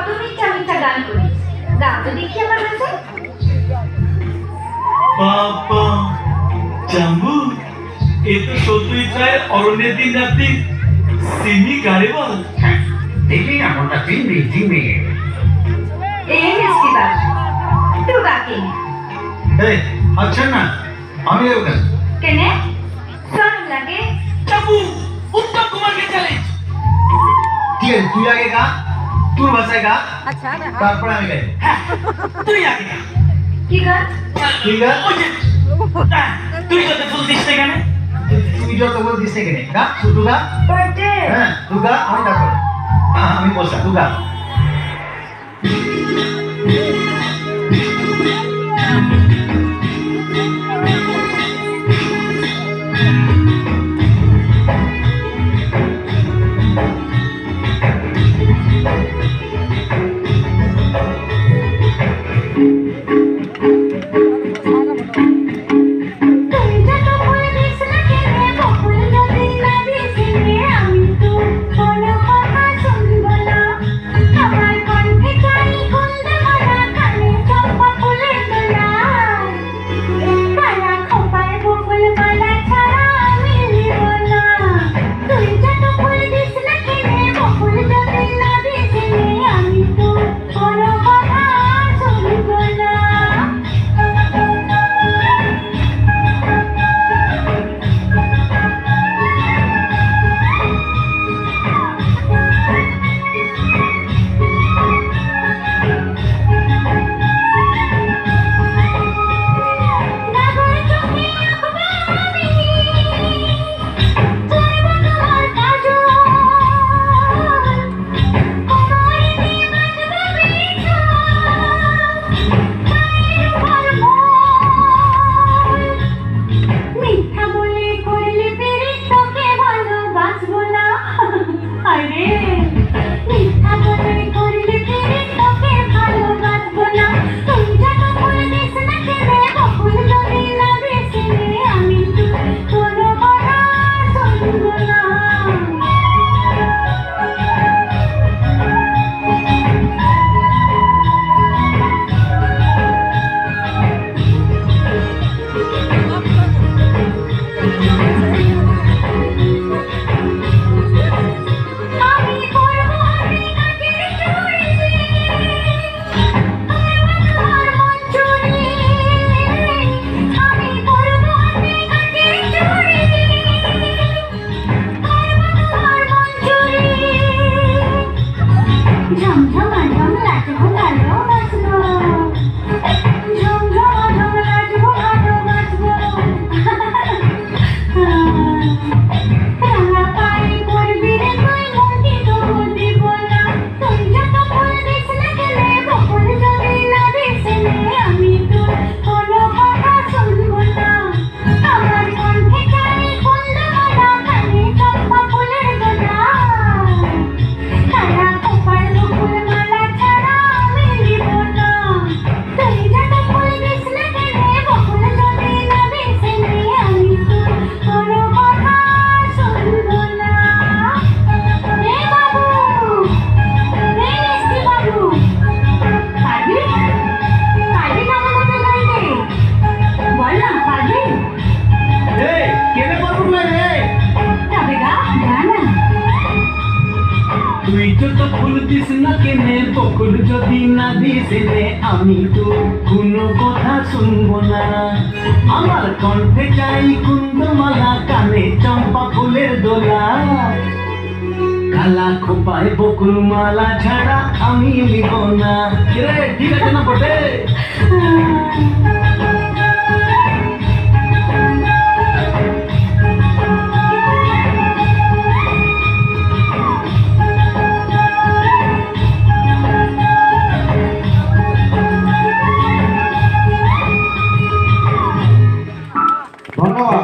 কত মিথ্যা মিথ্যা গান করিস, গা তো দেখি আমার কাছে। বাবা জাম্বু, এ তো সত্যি চায় অরণ্যের দিন রাত্রি সিমি গাড়ি বল। দেখি এমনটা চিনবি চিনবি। এই মিষ্টি বাস তুই বাকি এই আচ্ছা না, আমি ওখানে কেনে শরম লাগে। জাম্বু উত্তম কুমারকে চ্যালেঞ্জ। ঠিক আছে, তুই আগে গা, তোর ভাষায় গা, তারপরে আমি গাই। হ্যাঁ তুই আগে গা। কি গান? তুই গা, ওই যে, তুই যত ফুল দিস না কেন? তুই যত বলে দিস থেকে নে গা, শুধু গা। বার্থডে হ্যাঁ তুই গা, আমি তারপরে আমি বসা, তুই গা। তুই যত ফুল দিস না কেনে, বকুল যদি না দিস রে, আমি তো কোনো কথা শুনবো না। আমার কণ্ঠে চাই কুন্দমালা, কানে চম্পা ফুলের দোলা, কালা খোপায় বকুল মালা ছাড়া আমি নিব না। ঠিক আছে না বটে?